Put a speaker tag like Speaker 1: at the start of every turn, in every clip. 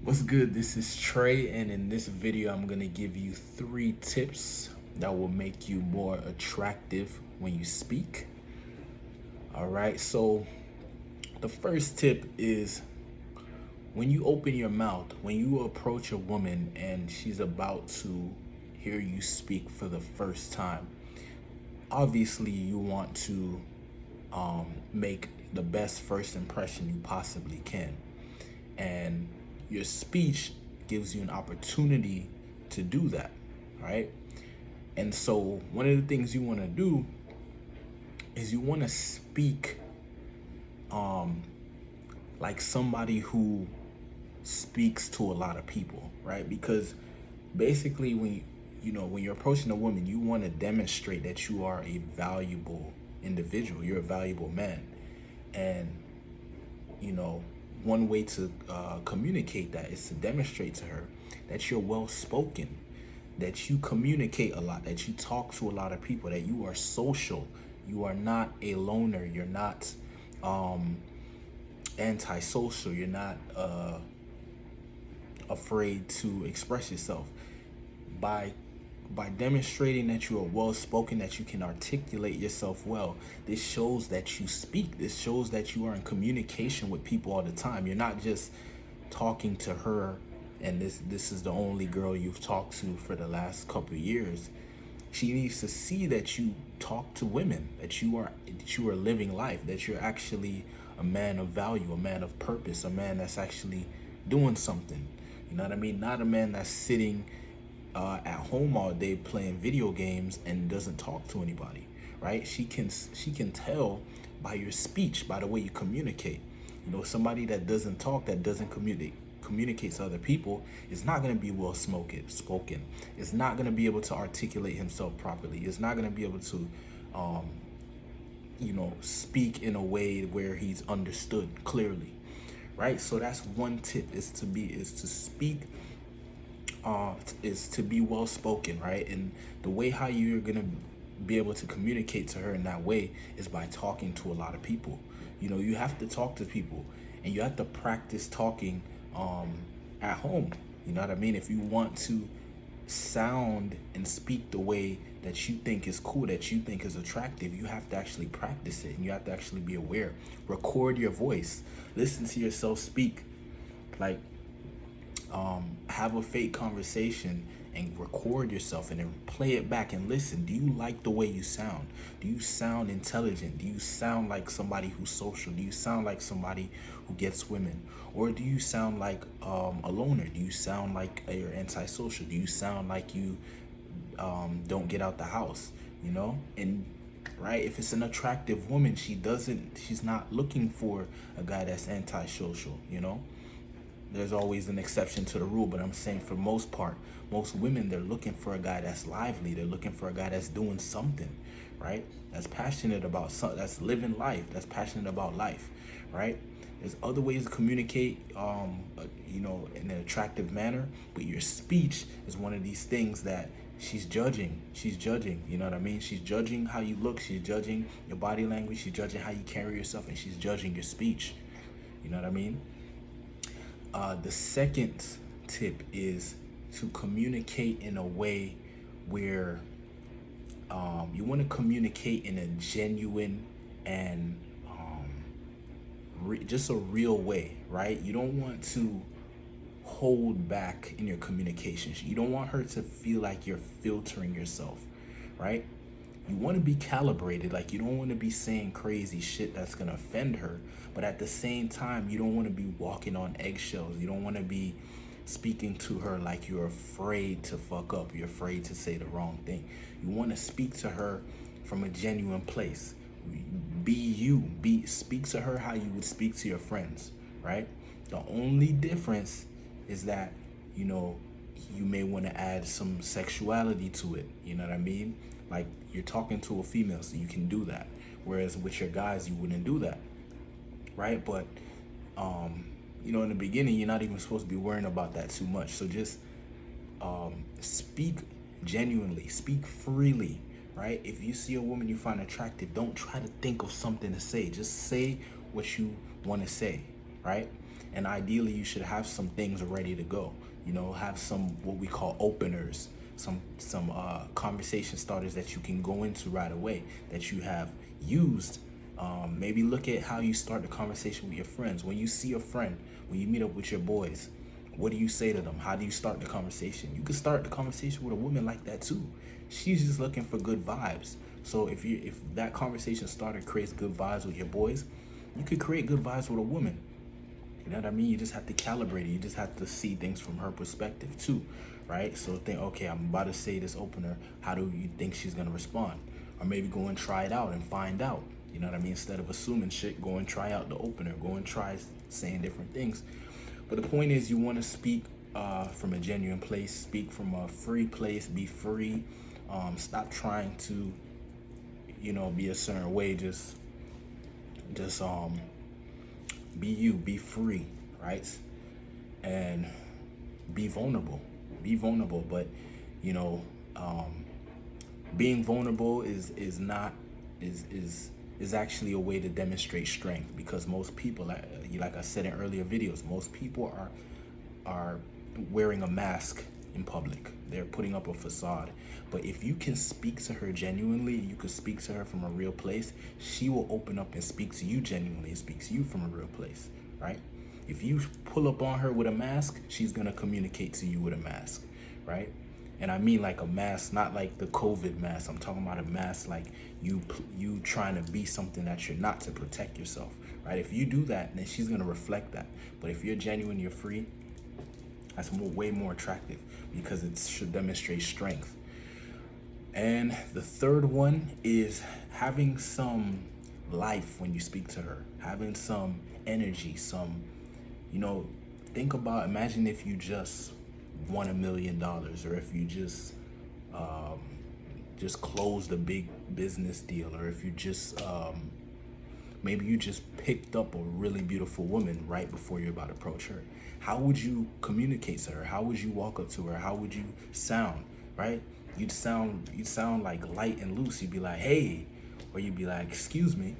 Speaker 1: What's good? This is Trey, and in this video, I'm gonna give you 3 tips that will make you more attractive when you speak. All right, so the first tip is when you open your mouth, when you approach a woman and she's about to hear you speak for the first time, obviously you want to make the best first impression you possibly can. And your speech gives you an opportunity to do that, right? And so one of the things you want to do is you want to speak like somebody who speaks to a lot of people, right? Because basically when you're approaching a woman, you want to demonstrate that you are a valuable individual, you're a valuable man. And you know, one way to communicate that is to demonstrate to her that you're well spoken, that you communicate a lot, that you talk to a lot of people, that you are social, you are not a loner, you're not antisocial, you're not afraid to express yourself. By demonstrating that you are well spoken, that you can articulate yourself well, this shows that you speak. This shows that you are in communication with people all the time. You're not just talking to her and this is the only girl you've talked to for the last couple of years. She needs to see that you talk to women, that you are living life, that you're actually a man of value, a man of purpose, a man that's actually doing something. You know what I mean? Not a man that's sitting at home all day playing video games and doesn't talk to anybody, right? She can tell by your speech, by the way you communicate. You know, somebody that doesn't talk, that doesn't communicate to other people is not going to be well spoken. Is not going to be able to articulate himself properly. Is not going to be able to speak in a way where he's understood clearly, right? So that's one tip, is to speak, is to be well spoken, right? And the way how you're gonna be able to communicate to her in that way is by talking to a lot of people. You know, you have to talk to people, and you have to practice talking at home. You know what I mean? If you want to sound and speak the way that you think is cool, that you think is attractive, you have to actually practice it, and you have to actually be aware. Record your voice. Listen to yourself speak. Like, have a fake conversation and record yourself and then play it back and listen. Do you like the way you sound? Do you sound intelligent? Do you sound like somebody who's social? Do you sound like somebody who gets women? Or do you sound like a loner? Do you sound like you're antisocial? Do you sound like you don't get out the house? You know? And right, if it's an attractive woman, she's not looking for a guy that's antisocial, you know? There's always an exception to the rule, but I'm saying for most part, most women, they're looking for a guy that's lively. They're looking for a guy that's doing something, right? That's passionate about something, that's living life, that's passionate about life, right? There's other ways to communicate, in an attractive manner, but your speech is one of these things that she's judging. She's judging, you know what I mean? She's judging how you look. She's judging your body language. She's judging how you carry yourself, and she's judging your speech. You know what I mean? The second tip is to communicate in a way where you want to communicate in a genuine and just a real way, right? You don't want to hold back in your communications. You don't want her to feel like you're filtering yourself, right? You want to be calibrated. Like, you don't want to be saying crazy shit that's going to offend her, but at the same time, you don't want to be walking on eggshells. You don't want to be speaking to her like you're afraid to fuck up. You're afraid to say the wrong thing. You want to speak to her from a genuine place. Be you. Speak to her how you would speak to your friends, right? The only difference is that, you may want to add some sexuality to it. You know what I mean? Like, you're talking to a female, so you can do that. Whereas with your guys, you wouldn't do that, right? But, in the beginning, you're not even supposed to be worrying about that too much. So just speak genuinely, speak freely, right? If you see a woman you find attractive, don't try to think of something to say. Just say what you want to say, right? And ideally, you should have some things ready to go. You know, have some what we call openers, some conversation starters that you can go into right away that you have used. Maybe look at how you start the conversation with your friends. When you see a friend, when you meet up with your boys, what do you say to them? How do you start the conversation? You can start the conversation with a woman like that too. She's just looking for good vibes. So if that conversation starter creates good vibes with your boys, you could create good vibes with a woman. You know what I mean? You just have to calibrate it. You just have to see things from her perspective too, right? So think, okay, I'm about to say this opener. How do you think she's gonna respond? Or maybe go and try it out and find out. You know what I mean? Instead of assuming shit, go and try out the opener. Go and try saying different things. But the point is, you want to speak from a genuine place. Speak from a free place. Be free. Stop trying to, be a certain way. Just be you. Be free, right? And be vulnerable. Be vulnerable. But being vulnerable is actually a way to demonstrate strength, because most people, like I said in earlier videos, most people are wearing a mask in public. They're putting up a facade. But if you can speak to her genuinely, you can speak to her from a real place, she will open up and speak to you genuinely and speak to you from a real place, right? If you pull up on her with a mask, she's gonna communicate to you with a mask, right? And I mean like a mask, not like the COVID mask. I'm talking about a mask like you trying to be something that you're not, to protect yourself, right? If you do that, then she's gonna reflect that. But if you're genuine, you're free, that's way more attractive, because it should demonstrate strength. And the third one is having some life when you speak to her, having some energy, imagine if you just won $1 million, or if you just closed a big business deal, or if you just maybe you just picked up a really beautiful woman right before you're about to approach her. How would you communicate to her? How would you walk up to her? How would you sound, right? You'd sound like light and loose. You'd be like, hey, or you'd be like, excuse me,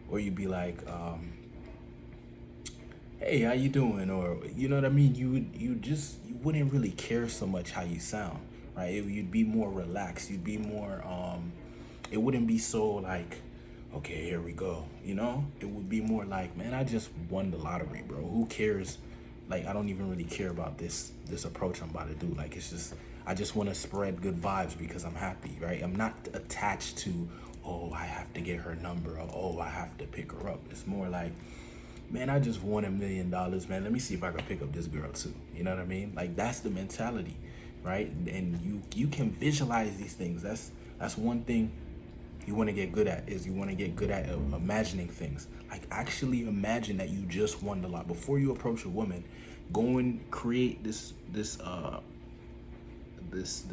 Speaker 1: or you'd be like, hey, how you doing? Or, you know what I mean? You wouldn't really care so much how you sound, right? You'd be more relaxed. You'd be more, it wouldn't be so like, okay, here we go. It would be more like, man, I just won the lottery, bro. Who cares? Like, I don't even really care about this approach I'm about to do. Like, it's just, I just want to spread good vibes because I'm happy, right? I'm not attached to, oh, I have to get her number, or oh, I have to pick her up. It's more like, man, I just won $1 million, man. Let me see if I can pick up this girl too. You know what I mean? Like, that's the mentality, right? And you can visualize these things. That's one thing you want to get good at, is you want to get good at imagining things. Like, actually imagine that you just won the lot. Before you approach a woman, go and create this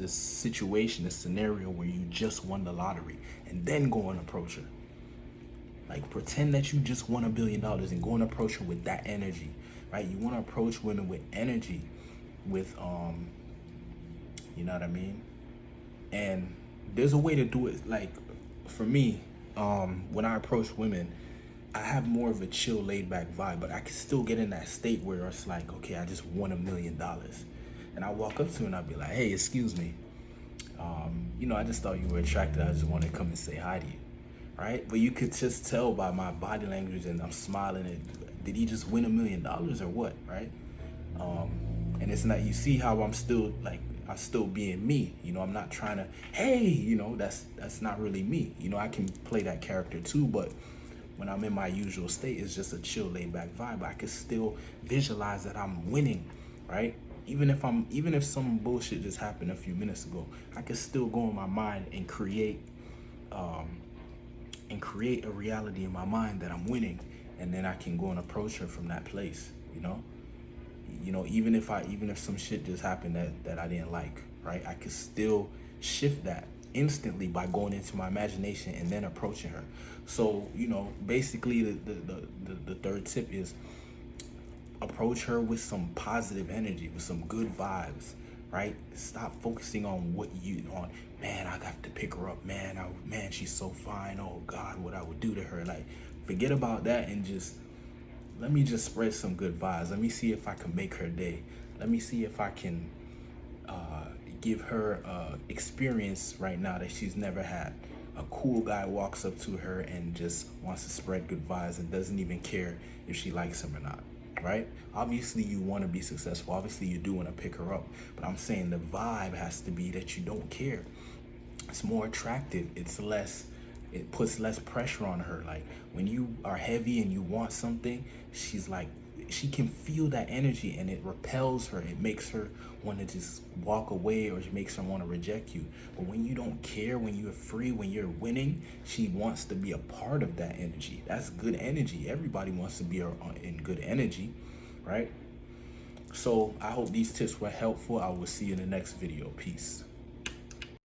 Speaker 1: situation, this scenario where you just won the lottery, and then go and approach her. Like, pretend that you just won $1 billion and go and approach her with that energy, right? You want to approach women with energy, with you know what I mean? And there's a way to do it. Like, for me, when I approach women, I have more of a chill, laid back vibe, but I can still get in that state where it's like, okay, I just won $1 million. And I walk up to her and I'll be like, hey, excuse me. I just thought you were attractive. I just wanted to come and say hi to you, right? But you could just tell by my body language, and I'm smiling, and did he just win $1 million or what, right? And it's not, you see how I'm still being me. I'm not trying to, hey, that's not really me. I can play that character too, but when I'm in my usual state, it's just a chill, laid back vibe. I can still visualize that I'm winning, right? Even if some bullshit just happened a few minutes ago, I can still go in my mind and create a reality in my mind that I'm winning, and then I can go and approach her from that place, even if some shit just happened that I didn't like, right? I could still shift that instantly by going into my imagination and then approaching her. So, basically the third tip is approach her with some positive energy, with some good vibes, right? Stop focusing on man, I have to pick her up, man, she's so fine, oh God, what I would do to her. Like, forget about that and just let me just spread some good vibes. Let me see if I can make her day. Let me see if I can give her experience right now that she's never had. A cool guy walks up to her and just wants to spread good vibes and doesn't even care if she likes him or not, right? Obviously, you want to be successful. Obviously, you do want to pick her up. But I'm saying the vibe has to be that you don't care. It's more attractive. It puts less pressure on her. Like when you are heavy and you want something, she's like, she can feel that energy and it repels her. It makes her want to just walk away, or it makes her want to reject you. But when you don't care, when you're free, when you're winning, she wants to be a part of that energy. That's good energy. Everybody wants to be in good energy, right? So I hope these tips were helpful. I will see you in the next video. Peace.